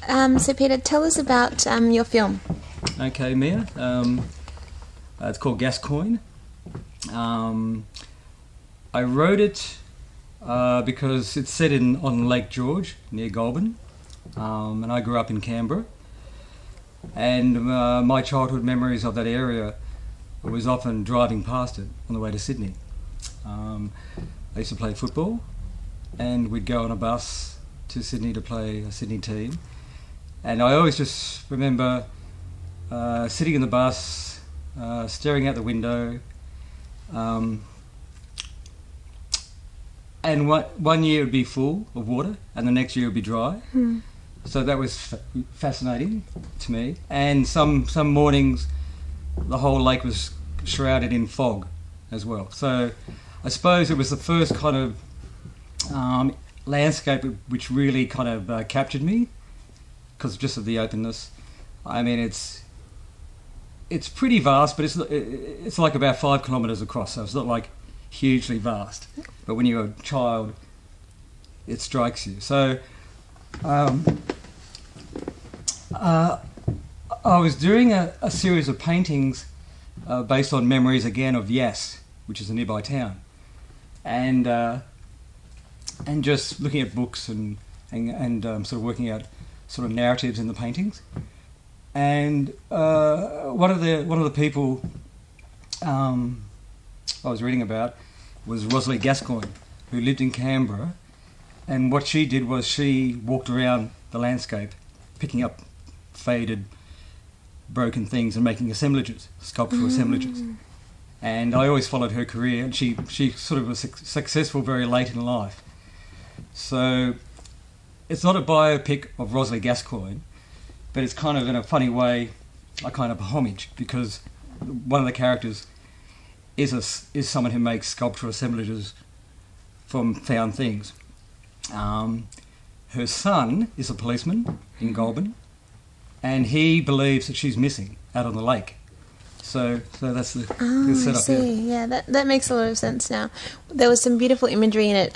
So Peter, tell us about your film. Okay, Miya. It's called Gascoigne. I wrote it because it's set on Lake George near Goulburn, and I grew up in Canberra. And my childhood memories of that area was often driving past it on the way to Sydney. I used to play football, and we'd go on a bus to Sydney to play a Sydney team. And I always just remember sitting in the bus, staring out the window, and one year it would be full of water, and the next year it would be dry. So that was fascinating to me. And some mornings, the whole lake was shrouded in fog as well. So I suppose it was the first kind of landscape which really kind of captured me, because just of the openness. I mean, it's pretty vast, but it's like about 5 kilometres across, so it's not like hugely vast. But when you're a child, it strikes you. So I was doing a series of paintings based on memories again of Yass, which is a nearby town, and just looking at books and sort of working out sort of narratives in the paintings. And one of the people I was reading about was Rosalie Gascoigne, who lived in Canberra, and what she did was she walked around the landscape picking up faded, broken things and making assemblages, sculptural assemblages. And I always followed her career, and she sort of was successful very late in life. So it's not a biopic of Rosalie Gascoigne, but it's kind of, in a funny way, a kind of a homage, because one of the characters is someone who makes sculptural assemblages from found things. Her son is a policeman in Goulburn, and he believes that she's missing out on the lake. So that's the setup. I see. Here. Yeah, that makes a lot of sense now. There was some beautiful imagery in it.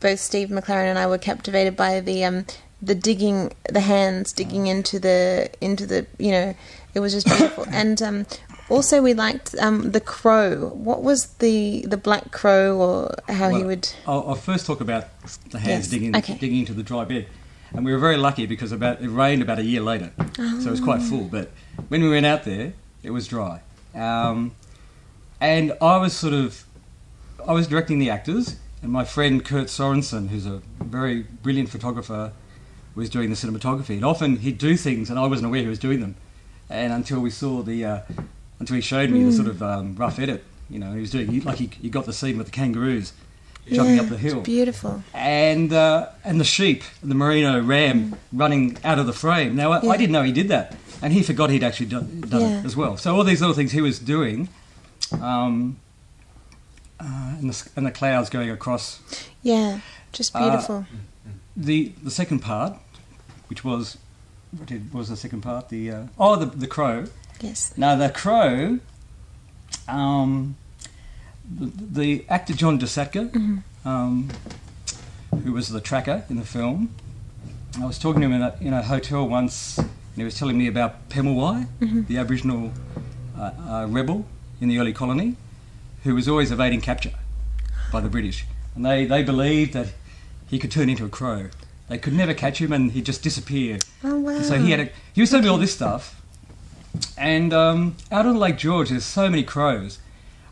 Both Steve McLaren and I were captivated by the digging, the hands digging into the it was just beautiful. And also we liked the crow. What was the black crow, or how he would? I'll first talk about the hands digging into the dry bed. And we were very lucky because it rained about a year later, so it was quite full. But when we went out there, it was dry. And I was directing the actors, and my friend Kurt Sorensen, who's a very brilliant photographer, was doing the cinematography. And often he'd do things, and I wasn't aware he was doing them. And until we saw until he showed me the sort of rough edit, he was doing. He got the scene with the kangaroos jumping up the hill. It's beautiful. And the sheep, the merino ram, running out of the frame. Now I didn't know he did that, and he forgot he'd actually done it as well. So all these little things he was doing. And the clouds going across. Yeah, just beautiful. The second part, which was, what was the second part? The crow. Yes. Now the crow, the actor John DeSatka, who was the tracker in the film, I was talking to him in a hotel once, and he was telling me about Pemulwuy, the Aboriginal rebel in the early colony, who was always evading capture by the British. And they believed that he could turn into a crow. They could never catch him, and he'd just disappear. Oh, wow. And so he was telling me all this stuff. And out on Lake George, there's so many crows.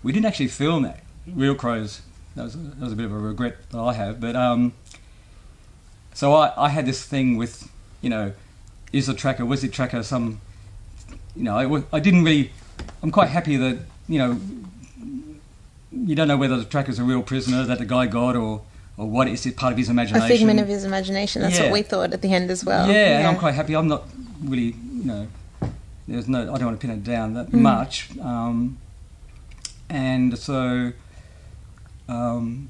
We didn't actually film that. Real crows. That was a bit of a regret that I have. But so I had this thing with, was the tracker some, I didn't really, I'm quite happy that, you don't know whether the tracker's a real prisoner that the guy got, or what is it, part of his imagination. A figment of his imagination. That's what we thought at the end as well. Yeah, and I'm quite happy. I'm not really, I don't want to pin it down that much. And so, the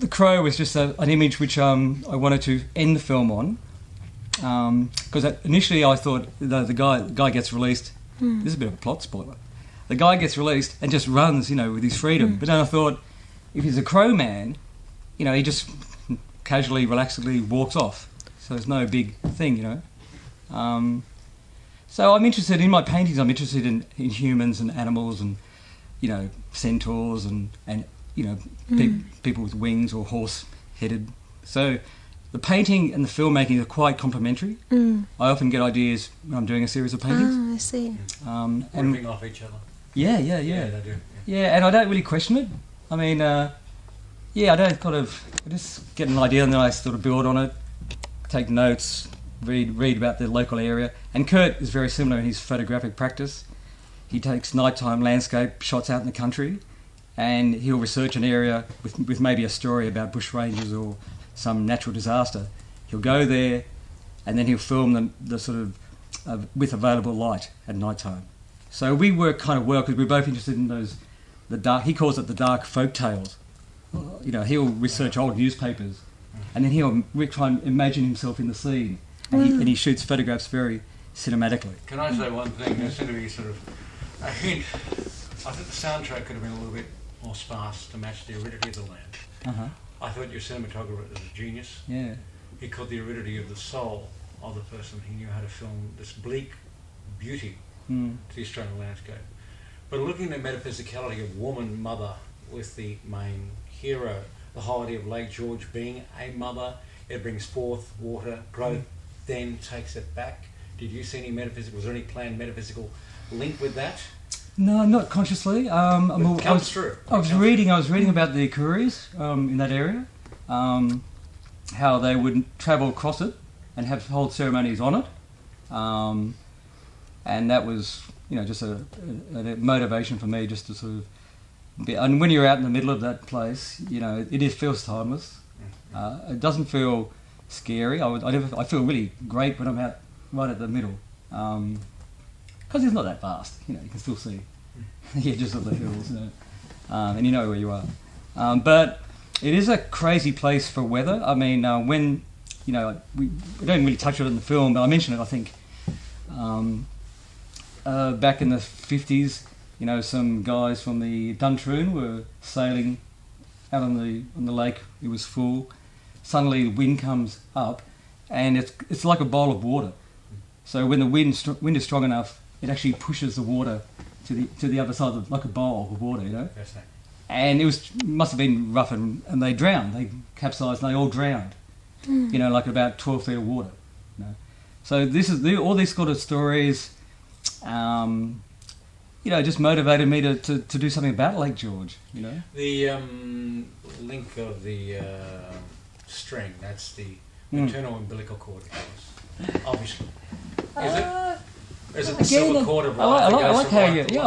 crow was just an image which I wanted to end the film on. Because initially I thought the guy gets released. This is a bit of a plot spoiler. The guy gets released and just runs, with his freedom. But then I thought, if he's a crow man, he just casually, relaxedly walks off. So it's no big thing, you know. So I'm interested in my paintings. I'm interested in humans and animals and, you know, centaurs and you know, people with wings or horse-headed. So the painting and the filmmaking are quite complementary. I often get ideas when I'm doing a series of paintings. Ah, I see. And ripping off each other. Yeah. Yeah, they do. Yeah, and I don't really question it. I mean, I just get an idea and then I sort of build on it, take notes, read about the local area. And Kurt is very similar in his photographic practice. He takes nighttime landscape shots out in the country, and he'll research an area with maybe a story about bushrangers or some natural disaster. He'll go there, and then he'll film the sort of with available light at night time. So we work kind of well because we're both interested in the dark. He calls it the dark folk tales. You know, he'll research old newspapers, and then he'll try and imagine himself in the scene, and he shoots photographs very cinematically. Can I say one thing? There seemed to be sort of a hint. I think the soundtrack could have been a little bit more sparse to match the aridity of the land. I thought your cinematographer was a genius. Yeah. He caught the aridity of the soul of the person. He knew how to film this bleak beauty to the Australian landscape. But looking at the metaphysicality of woman, mother, with the main hero, the whole idea of Lake George being a mother, it brings forth water, growth, then takes it back. Did you see any metaphysical, was there any planned metaphysical link with that? No, not consciously. I was reading about the Kuris in that area, how they would travel across it and hold ceremonies on it, and that was, you know, just a motivation for me just to sort of be. And when you're out in the middle of that place, you know, it feels timeless. It doesn't feel scary. I feel really great when I'm out right at the middle. Because it's not that vast, you know, you can still see the edges of the hills, you know, and you know where you are. But it is a crazy place for weather. I mean, when, you know, we don't really touch it in the film, but I mentioned it, I think, back in the 50s, you know, some guys from the Duntroon were sailing out on the lake. It was full. Suddenly the wind comes up, and it's like a bowl of water. So when the wind is strong enough, it actually pushes the water to the other side, like a bowl of water, you know. And must have been rough, and they drowned. They capsized, and they all drowned. You know, like about 12 feet of water. You know. So this is all these sort of stories. You know, just motivated me to do something about Lake George. You know. The link of the string. That's the maternal umbilical cord, of course. Obviously. Is it? Is it the silver cord of life? I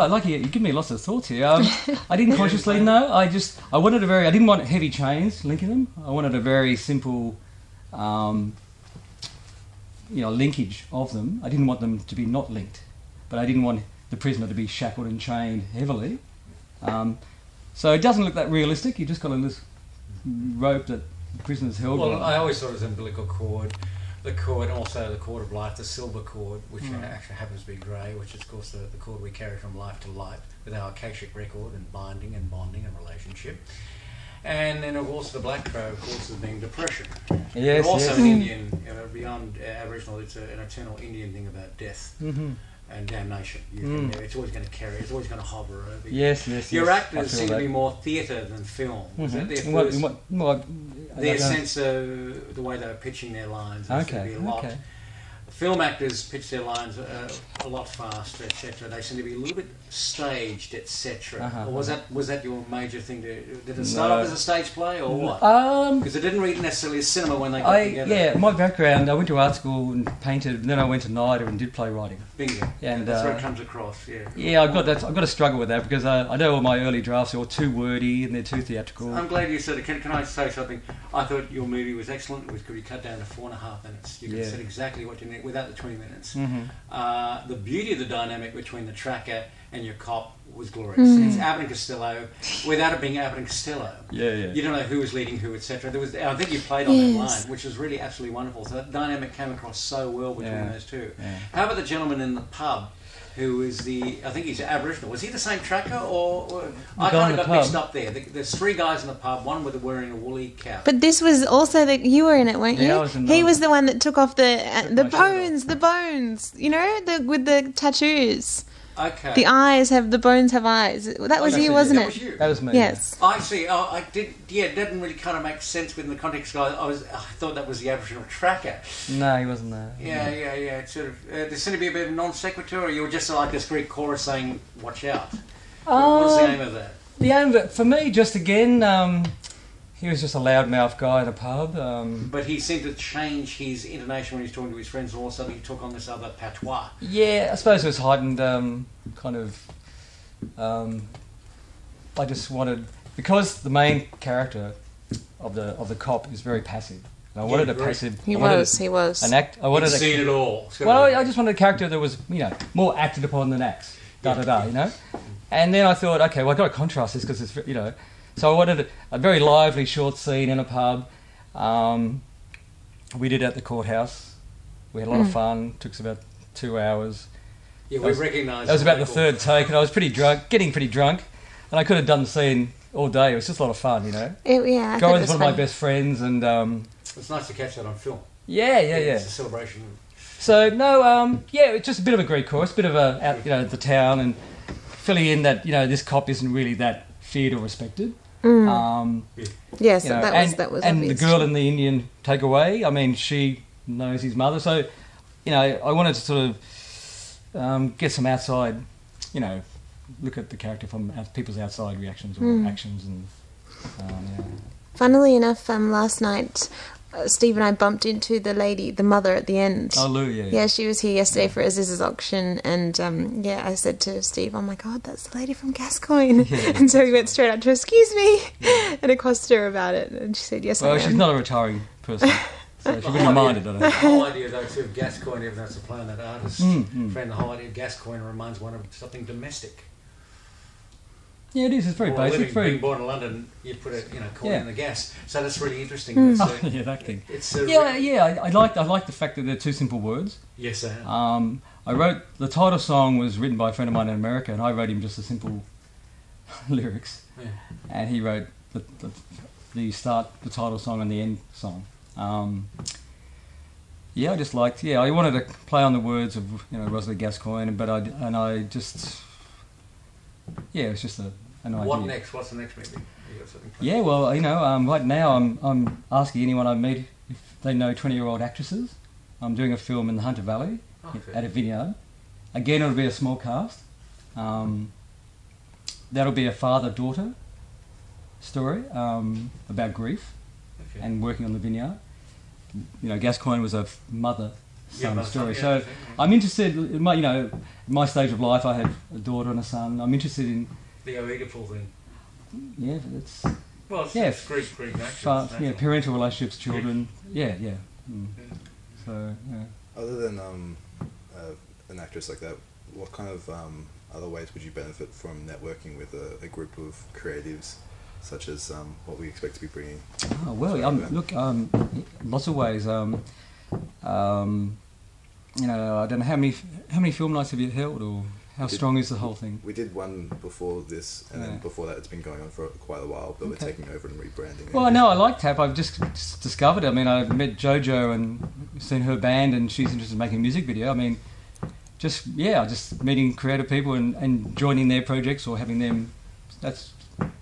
like how you give me lots of thoughts here. I didn't consciously know. I didn't want heavy chains linking them. I wanted a very simple, you know, linkage of them. I didn't want them to be not linked, but I didn't want the prisoner to be shackled and chained heavily. So it doesn't look that realistic. You just got this rope that the prisoner's held. Well, I always thought it was umbilical cord. The cord, also the cord of life, the silver cord, which actually happens to be grey, which is of course the cord we carry from life to life with our akashic record and binding and bonding and relationship. And then of course the black crow, of course, is being depression. Yes, but also yes. an Indian, you know, beyond Aboriginal, it's an eternal Indian thing about death and damnation. It's always going to carry, it's always going to hover over you. Yes. Your actors seem to be more theatre than film. Was that their first? Their sense of the way they were pitching their lines. Okay. Film actors pitch their lines a lot faster, etc. They seem to be a little bit staged, etc. Or was that your major thing? Did it start off as a stage play or what? Because it didn't read necessarily as cinema when they got together. Yeah, my background, I went to art school and painted, and then I went to NIDA and did playwriting. Bingo. And that's where it comes across. Yeah. Yeah, I've got to struggle with that because I know all my early drafts are too wordy and they're too theatrical. I'm glad you said it. Can I say something? I thought your movie was excellent. It could be cut down to 4.5 minutes. You could have said exactly what you need without the 20 minutes. The beauty of the dynamic between the tracker and your cop was glorious. It's Abbott and Costello without it being Abbott and Costello. Yeah. You don't know who was leading who, etc. I think you played on that line, which was really absolutely wonderful. So that dynamic came across so well between those two. How about the gentleman in the pub? who is I think he's Aboriginal. Was he the same tracker, or I guy kind in of the got mixed pub. up there. There's three guys in the pub, one with wearing a woolly cap. But this was also you were in it, weren't you? Yeah, I was in He that. was the one that took off the my shirt bones, you know, with the tattoos. Okay. The bones have eyes. That was you, wasn't that it? Was you. That was me. Yes. I see. I did. Yeah, it didn't really kind of make sense within the context. I thought that was the Aboriginal tracker. No, he wasn't there. Yeah. It's sort of. There seemed to be a bit of non sequitur, or you were just like this Greek chorus saying, "Watch out." What was the aim of that? The aim of it, for me, just again, he was just a loudmouth guy at a pub. But he seemed to change his intonation when he was talking to his friends, and all of a sudden he took on this other patois. Yeah, I suppose it was heightened, kind of. I just wanted, because the main character of the cop is very passive. And I wanted a passive. He was. An act. I wanted You'd seen it all. Well, I just wanted a character that was, more acted upon than acts. And then I thought, okay, well, I've got to contrast this because it's, So I wanted a very lively short scene in a pub. We did it at the courthouse. We had a lot of fun. Took us about 2 hours. Yeah, we recognised. That was about the third take, and I was getting pretty drunk, and I could have done the scene all day. It was just a lot of fun, Yeah, I thought it Goran's was one of my fun. best friends, and It's nice to catch that on film. yeah. It's a celebration. So no, it's just a bit of a Greek chorus, bit of the town, and filling in that this cop isn't really that feared or respected. Yes, that was and obvious. the girl in the Indian takeaway. I mean, she knows his mother, so I wanted to sort of get some outside, look at the character from people's outside reactions or actions, and Funnily enough, last night, Steve and I bumped into the mother at the end. Oh, Lou, yeah. Yeah, she was here yesterday for Aziz's auction, and I said to Steve, "Oh my God, that's the lady from Gascoigne." Yeah. And so we went straight up to her, "Excuse me," and accosted her about it, and she said, "Yes, I am." Well, she's not a retiring person, so she wouldn't have minded. I don't The know. whole idea, though, too, of Gascoigne, even though it's a play on that artist friend, the whole idea of Gascoigne reminds one of something domestic. Yeah, it is. It's very basic. Being born in London, you put a coin in the gas, so that's really interesting. Yeah, that thing. It's I like the fact that they're two simple words. Yes, I am. I wrote the title song was written by a friend of mine in America, and I wrote him just a simple lyrics, and he wrote the start, the title song, and the end song. I just liked. I wanted to play on the words of Rosalie Gascoigne, but I just. Yeah, it's just an idea. What next? What's the next movie? You got something planned? Yeah, well, right now I'm asking anyone I meet if they know 20-year-old actresses. I'm doing a film in the Hunter Valley at a vineyard. Again, it'll be a small cast. That'll be a father-daughter story about grief and working on the vineyard. Gascoigne was a mother-son story. So I'm interested. In my stage of life, I have a daughter and a son. I'm interested in the Oedipal thing. Yeah, but it's it's Greek nature. Parental relationships, children. Yeah. So other than an actress like that, what kind of other ways would you benefit from networking with a group of creatives, such as what we expect to be bringing? Oh well, look, lots of ways. I don't know how many film nights have you held, or how strong is the whole thing? We did one before this, and then before that, it's been going on for quite a while. But we're taking over and rebranding. Well, no, I like Tap. I've just discovered it. I mean, I've met JoJo and seen her band, and she's interested in making a music video. I mean, just meeting creative people and joining their projects or having them. That's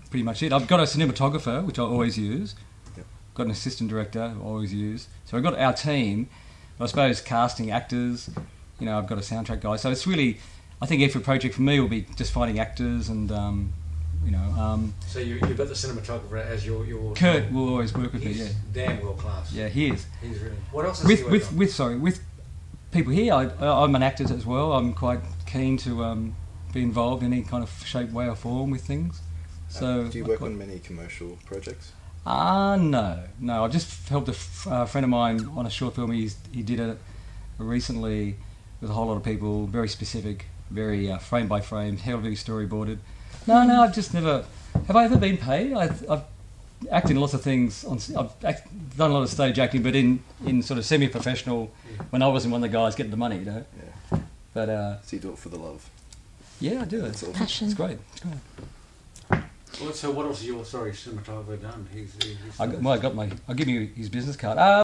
pretty much it. I've got a cinematographer, which I always use. Yep. Got an assistant director, I always use. So I've got our team. I suppose casting actors. I've got a soundtrack guy. So it's really, I think every project for me will be just finding actors and So you've got the cinematographer as your Kurt will always work with me. He's Yeah, damn world class. yeah, he is. He's really. What else? Is he With people here, I'm an actor as well. I'm quite keen to be involved in any kind of shape, way, or form with things. So do you work on many commercial projects? No. I've just helped a friend of mine on a short film. He did it recently with a whole lot of people, very specific, very frame by frame, heavily storyboarded. No, I've just never. Have I ever been paid? I've acted in lots of things. I've done a lot of stage acting, but in sort of semi-professional, when I wasn't one of the guys getting the money, Yeah. But So you do it for the love. yeah, I do. That's awesome. Passion. It's great. It's great. Well, so what else has your cinematographer done? He's I'll give you his business card.